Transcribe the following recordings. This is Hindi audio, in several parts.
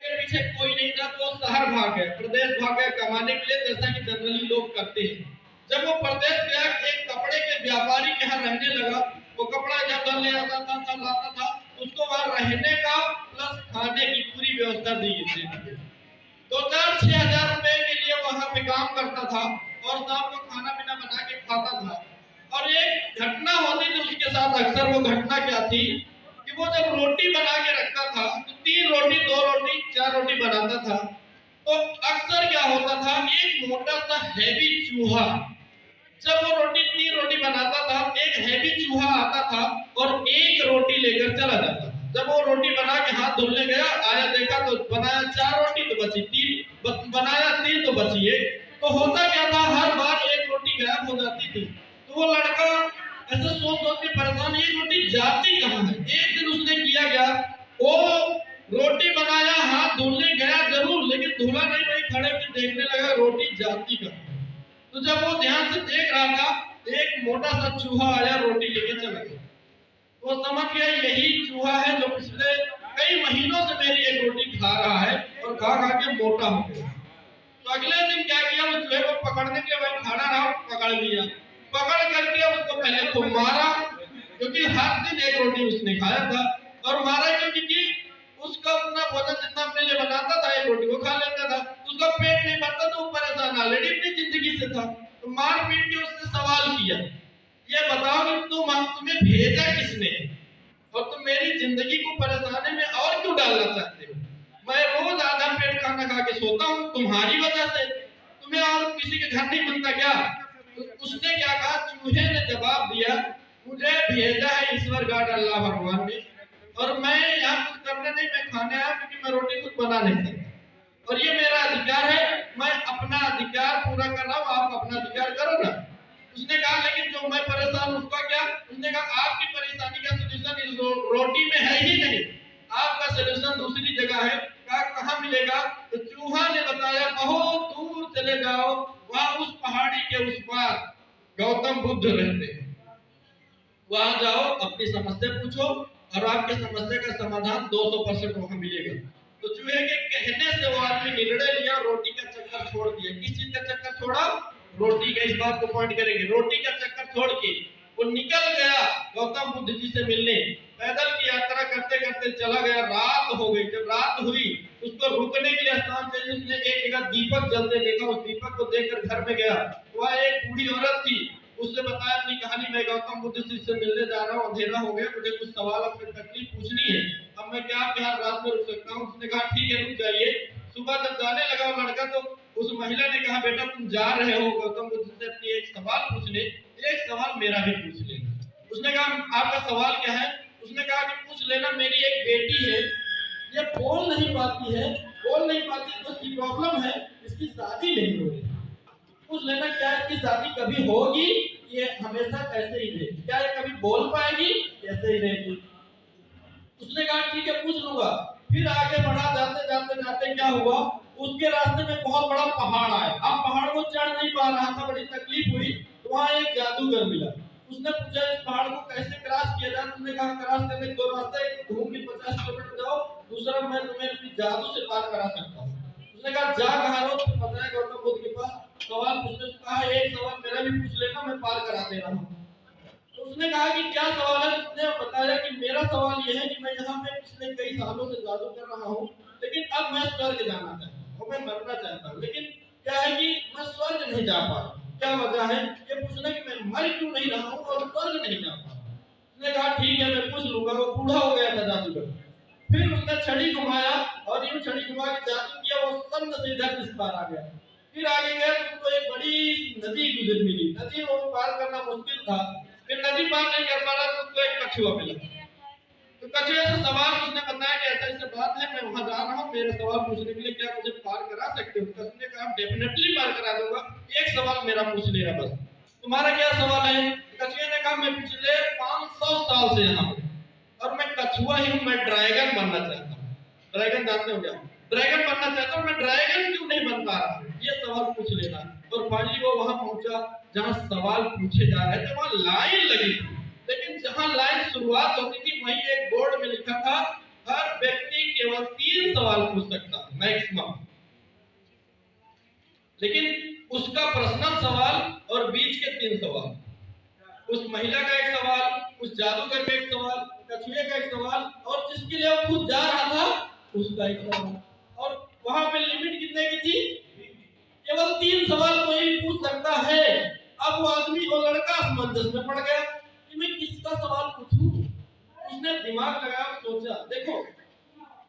के पीछे कोई नहीं था तो शहर भाग गया, प्रदेश भाग गया कमाने के लिए, जैसा कि जनरली लोग करते हैं। जब वो प्रदेश गया, एक कपड़े के व्यापारी के यहाँ रहने लगा। वो कपड़ा जब घर ले आता था, सब लाता था, उसको वहां रहने का प्लस खाने की पूरी व्यवस्था दी गई। 2-4-6 हजार रुपए के लिए वहां पे काम करता था और शाम को खाना पीना बना के खाता था। और एक घटना होती थी उसके साथ अक्सर। वो घटना क्या थी कि वो जब रोटी बना के रखता था तो 3 रोटी, 2 रोटी, 4 रोटी बनाता था, तो अक्सर क्या होता था, एक मोटा सा हैवी चूहा जब वो 3 रोटी बनाता था, एक हैवी चूहा आता था और एक रोटी लेकर चला जाता था। जब वो रोटी बना के हाथ धुलने गया, आया देखा तो बनाया 4 रोटी तो बची 3, बनाया 3 तो बची 1। तो होता क्या था, हर बार एक रोटी गायब हो जाती थी। तो वो लड़का ऐसे सोच सोच के परेशान, ये रोटी जाती कहाँ है। एक दिन उसने किया क्या, वो रोटी बनाया, हाथ धुलने गया जरूर, लेकिन धुला नहीं, वही खड़े होकर देखने लगा रोटी जाती कहाँ। तो जब वो ध्यान से देख रहा था, एक मोटा सा चूहा आया, रोटी लेके चला गया। तो वो समझ गया यही चूहा है जो पिछले कई महीनों से मेरी एक रोटी खा रहा है और खा खा के मोटा हो गया। तो अगले दिन क्या किया, उस चूहे को पकड़ने के लिए वही खड़ा रहा, पकड़ लिया। पकड़ करके उसको पहले तो मारा, क्योंकि हर दिन एक रोटी उसने खाया था। और मारा क्योंकि उसका अपना भोजन जितना अपने लिए बनाता था, एक रोटी को खा लेता था, उसका पेट नहीं भरता, तो वो परेशान ऑलरेडी अपनी जिंदगी से था। तो मार पीट के उसने सवाल किया, ये बताओ कि तुम्हें भेजा किसने और तुम मेरी जिंदगी को परेशानी में और क्यों डालना चाहते हो। मैं रोज आधा पेट खाना खा के सोता हूँ तुम्हारी वजह से, तुम्हें और किसी के घर नहीं मिलता क्या। तो उसने क्या कहा, चूहे ने जवाब दिया, मुझे भेजा है ईश्वर गॉड अल्लाह भगवान ने, और मैं यहाँ कुछ करने नहीं, मैं खाने आया, क्योंकि मैं रोटी खुद बना नहीं सकता और ये मेरा अधिकार है, मैं अपना अधिकार पूरा कर रहा हूँ, आप अपना अधिकार करो ना। उसने कहा लेकिन जो मैं परेशान उसका क्या। उसने कहा आपकी परेशानी का सोल्यूशन इस रोटी में है ही नहीं, आपका सोल्यूशन दूसरी जगह है। कहा कहाँ मिलेगा। तो चूहा ने बताया बहुत दूर चले जाओ, वहां उस पहाड़ी के उस पार गौतम बुद्ध रहते हैं, वहां जाओ, अपनी समस्या पूछो और आपके समस्या का समाधान 200% वहां मिलेगा। तो चूहे के कहने से वो आदमी निर्णय लिया, रोटी का चक्कर छोड़ दिया। किस चीज का चक्कर छोड़ा, रोटी का। इस बात को पॉइंट करेंगे, रोटी का चक्कर छोड़ के वो निकल गया गौतम बुद्ध जी से मिलने। पैदल की यात्रा करते करते चला गया, रात हो गई। जब रात हुई उसको रुकने के लिए स्थान चाहिए, उसने एक जगह दीपक जलते देखा, उस दीपक को देखकर घर में गया। वह एक बूढ़ी औरत थी, उससे बताया अपनी कहानी, मैं गौतम बुद्ध जी से मिलने जा रहा हूँ, अंधेरा हो गया, मुझे कुछ सवाल अपनी तकलीफ पूछनी है, अब मैं क्या आपके यहाँ रात में रुक सकता हूँ। उसने कहा ठीक है रुक जाइए। सुबह जब जाने लगा वो लड़का, तो उस महिला ने कहा बेटा तुम जा रहे हो गौतम बुद्ध से अपनी एक सवाल पूछने, एक सवाल मेरा भी पूछ लेना। उसने कहा आपका सवाल क्या है। उसने कहा कि पूछ लेना, मेरी एक बेटी है, ये बोल नहीं पाती है, बोल नहीं पाती तो इसकी प्रॉब्लम है, इसकी शादी नहीं हो रही। पूछ लेना क्या इसकी शादी कभी होगी, ये हमेशा ऐसे ही रहेगी, क्या ये कभी बोल पाएगी, ऐसे ही रहेगी। उसने कहा ठीक है पूछ लूंगा। फिर आगे बढ़ा, जाते जाते जाते क्या हुआ, उसके रास्ते में बहुत बड़ा पहाड़ आया। अब पहाड़ को चढ़ नहीं पा रहा था, बड़ी तकलीफ हुई। तो वहां एक जादूगर मिला। उसने पूछा इस पहाड़ को कैसे क्रॉस किया जाए। उसने कहा क्रॉस करने के 2 रास्ते, एक घूम के 50 किलोमीटर जाओ, दूसरा मैं तुम्हें अपनी जादू से पार करा सकता हूँ। उसने कहा जा कहाँ हो, तो बताया गौतम बुद्ध के पास। सवाल पूछने से कहा एक सवाल मेरा भी पूछ लेना, मैं पार करा दे रहा हूँ। तो उसने कहा कि क्या सवाल है। उसने बताया कि मेरा सवाल यह है कि मैं यहाँ पे पिछले कई सालों से जादू कर रहा हूँ, लेकिन अब मैं स्वर्ग जाना चाहता हूँ, मैं मरना चाहता हूँ, लेकिन क्या है कि मैं स्वर्ग नहीं जा पा रहा। क्या वजह है ये पूछना कि मैं मर क्यों नहीं रहा हूँ और स्वर्ग नहीं जा पा रहा। उसने कहा ठीक है मैं पूछ लूंगा। वो बूढ़ा हो गया था जादूगर। फिर उसने छड़ी घुमाया और यूं छड़ी घुमा के जादू किया, वो संग से इधर इस पार आ गया। फिर आगे गया तो उसको एक बड़ी नदी गुजर मिली। नदी वो पार करना मुश्किल था, फिर नदी पार नहीं कर पा रहा तो उसको एक कछुआ मिला। तो कछुए से सवाल उसने बताया कि ऐसा ऐसा बात है, मैं वहां जा रहा हूँ, मेरे सवाल पूछने के लिए क्या मुझे पार करा सकते हो। कछुए ने कहा डेफिनेटली पार करा दूंगा, एक सवाल मेरा पूछ लेना बस। तुम्हारा क्या सवाल है। कछुए ने कहा मैं पिछले 500 साल से यहाँ हूँ और मैं कछुआ ही हूँ, मैं ड्रैगन बनना चाहता हूँ। ड्रैगन जानते हो क्या, ड्रैगन बनना चाहता हूँ, मैं ड्रैगन क्यों नहीं बन पा रहा, ये सवाल पूछ लेना। और फाइनली वो वहां पहुंचा जहां सवाल पूछे जा रहे थे, वहां लाइन लगी थी। लेकिन जहां लाइन शुरुआत होती थी वहीं एक बोर्ड में लिखा था हर व्यक्ति केवल 3 सवाल पूछ सकता है मैक्सिमम। लेकिन उसका पर्सनल सवाल और बीच के 3 सवाल, उस महिला का एक सवाल, उस जादूगर का एक सवाल, कछुए का एक सवाल, और जिसके लिए वो खुद जा रहा था उसका एक सवाल। और वहां पे लिमिट कितने की थी? केवल 3 सवाल कोई पूछ सकता है। अब वो आदमी, वो लड़का असमंजस में पड़ गया कि मैं किसका सवाल पूछूं। उसने दिमाग लगाया, सोचा देखो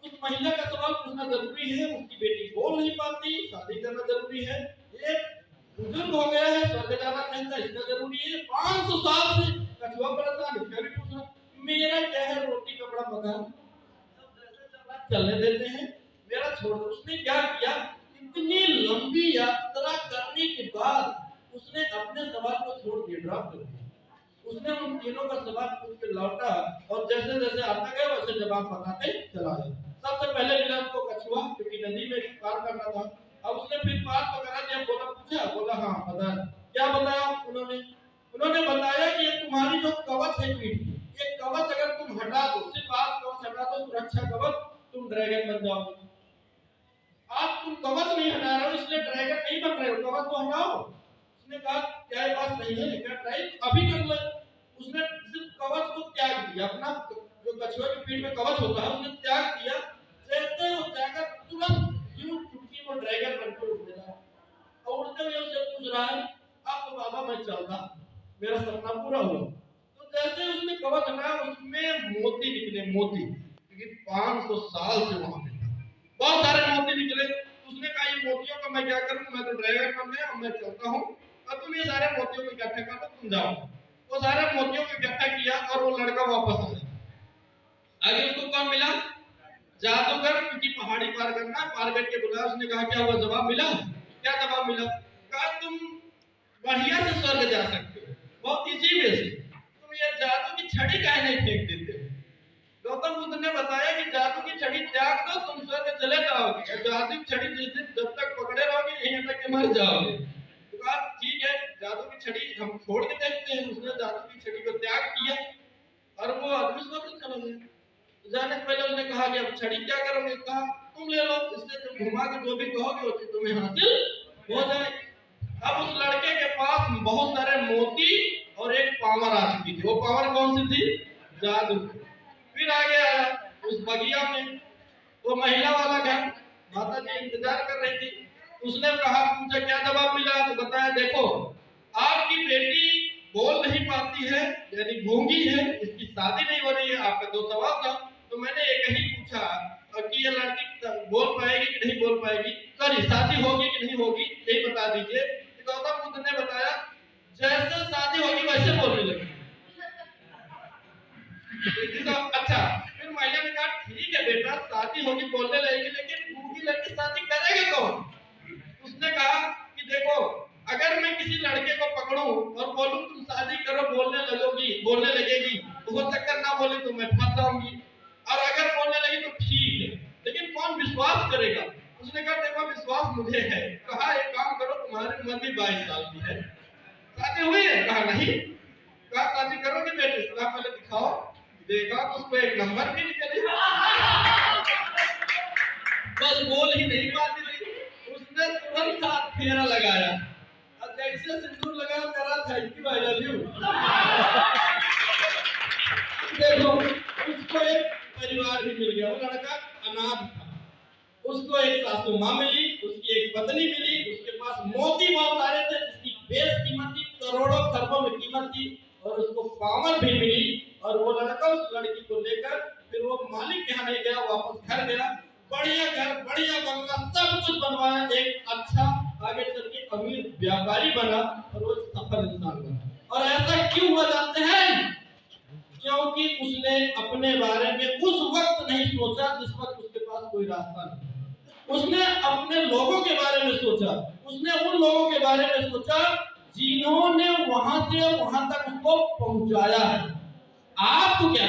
उस महिला का सवाल पूछना जरूरी है, उसकी बेटी बोल नहीं पाती, शादी करना जरूरी है, एक बुजुर्ग हो गया है, स्वर्ग जाना चाहता है, इसका जरूरी है, 500 साल से कछुआ परेशान, इसका भी पूछना, मेरा क्या है, रोटी कपड़ा मकान चलने देते हैं, मेरा छोड़ दो। उसने क्या किया, इतनी लंबी यात्रा करने के बाद उसने अपने सवाल को छोड़ दिया, ड्रॉप कर दिया। उसने उन तीनों का सवाल पूछ के लौटा और जैसे जैसे आता गया वैसे जवाब बताते चला गया। सबसे पहले मिला उसको कछुआ, क्योंकि नदी में पार करना था। अब उसने फिर पार तो करा दिया, बोला पूछा, बोला हाँ बता। क्या बताया उन्होंने बताया कि ये तुम्हारी जो कवच है पीठ, ये कवच अगर तुम हटा दो, सिर्फ आज कवच हटा दो, सुरक्षा कवच, तुम ड्रैगन बन जाओगे। आज तुम कवच नहीं हटा रहे हो इसलिए ड्रैगन नहीं बन रहे हो, कवच तो हटाओ। उसने कहा क्या ये बात नहीं है, क्या ट्राई अभी कर ले। उसने सिर्फ कवच को त्याग दिया, अपना जो कछुए की पीठ में कवच होता है उसने त्याग दिया। जैसे वो त्याग तुरंत यूं चुटकी वो ड्रैगन बनकर उड़ गया और उड़ते हुए उससे पूछ रहा है अब तो बाबा मैं चलता, मेरा सपना पूरा हुआ। तो जैसे उसने कवच हटाया उसमें मोती निकले, मोती, क्योंकि 500 साल से वहां पे बहुत सारे मोती निकले। उसने कहा ये मोतियों का मैं क्या करूं, मैं तो ड्रैगन बन गया, मैं चलता हूं, अब तुम ये सारे मोतियों को इकट्ठा कर लो, तुम जाओ। वो सारे मोतियों को इकट्ठा किया और वो लड़का वापस आ गया। आगे उसको कौन मिला? जादूगर, क्योंकि पहाड़ी पार करना, पार करके बुलाया। उसने कहा क्या हुआ, जवाब मिला? क्या जवाब मिला? कहा तुम बढ़िया से स्वर्ग जा सकते हो, बहुत इजी वे से, तुम ये जादू की छड़ी काहे नहीं फेंक देते? गौतम बुद्ध ने बताया कि जादू की छड़ी त्याग दो, तुम स्वर्ग चले जाओगे। जादू की छड़ी जिस दिन जब तक पकड़े रहोगे यहीं तक के मर जाओगे। तो कहा ठीक है, जादू की छड़ी हम छोड़ के देखते हैं। उसने जादू की छड़ी को त्याग किया और वो आदमी स्वर्ग चला गया। जाने से पहले उसने कहा कि अब छड़ी क्या करोगे? कहा तुम ले लो, इससे तुम घुमा के जो भी कहोगे वो तुम्हें हासिल हो जाए। अब उस लड़के के पास बहुत सारे मोती और एक पावर आ चुकी थी। वो पावर कौन सी थी? जादू। फिर आगे आया उस बगिया में, वो महिला वाला घर, माता जी इंतजार कर रही थी। उसने कहा मुझे क्या जवाब मिला? तो बताया देखो आपकी बेटी बोल नहीं पाती है, यानी गूंगी है, इसकी शादी नहीं हो रही है। आपका 2 सवाल था, तो मैंने एक ही पूछा कि ये लड़की बोल पाएगी कि नहीं बोल पाएगी, सॉरी शादी होगी कि नहीं होगी, यही बता दीजिए। तो गौतम बुद्ध ने बताया जैसे शादी होगी वैसे बोलने लगी। अच्छा, फिर महिला ने कहा ठीक है बेटा शादी होगी बोलने लगेगी, लेकिन गूंगी लड़की शादी करेगा कौन? उसने कहा कि देखो अगर मैं किसी लड़के को पकड़ूं और बोलूं तुम शादी करो, बोलने लगेगी, तो हो सकता ना बोले तो मैं फंस जाऊंगी, और अगर बोलने लगी तो ठीक है, लेकिन कौन विश्वास करेगा? उसने कहा देखो विश्वास मुझे है। कहा एक काम करो, तुम्हारी उम्र भी 22 साल की है, शादी हुई है? कहा नहीं। कहा शादी करोगे बेटे? कहा पहले दिखाओ। देखा तो उसको एक नंबर भी निकले, बस बोल ही नहीं पाती थी। उसने तुरंत हाथ फेरा लगाया और जैसे सिंदूर लगा करा thank you I love you. देखो उसको एक परिवार भी मिल गया। वो लड़का अनाथ था, उसको एक सासू माँ मिली, उसकी एक पत्नी मिली, उसके पास मोती बहुत सारे थे जिसकी बेस कीमत थी, करोड़ों खरबों में कीमत थी, और उसको पावर भी मिली। और वो लड़का उस लड़की को लेकर फिर वो मालिक के यहाँ नहीं गया, वापस घर गया। बढ़िया घर, बढ़िया बंगला, सब कुछ बनवाया, एक अच्छा आगे चल के अमीर व्यापारी बना और वो सफल इंसान बना। और ऐसा क्यों हुआ जानते हैं? क्योंकि उसने अपने बारे में उस वक्त नहीं सोचा जिस वक्त उसके पास कोई रास्ता नहीं। उसने अपने लोगों के बारे में सोचा, उसने उन लोगों के बारे में सोचा जिन्होंने वहां से वहां तक उसको पहुंचाया है। आपको क्या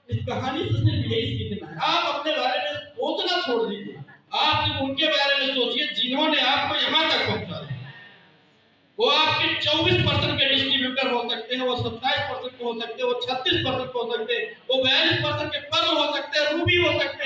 इस कहानी से सिर्फ यही सीखना है, आप अपने बारे में सोचना छोड़ दीजिए, आप सिर्फ उनके बारे में सोचिए जिन्होंने आपको यहाँ तक पहुंचाया। वो आपके 24% के डिस्ट्रीब्यूटर हो सकते हैं, वो 27% के हो सकते हैं, वो 36% हो सकते हैं, वो 42% के पर्ल हो सकते हैं, रूबी हो सकते हैं।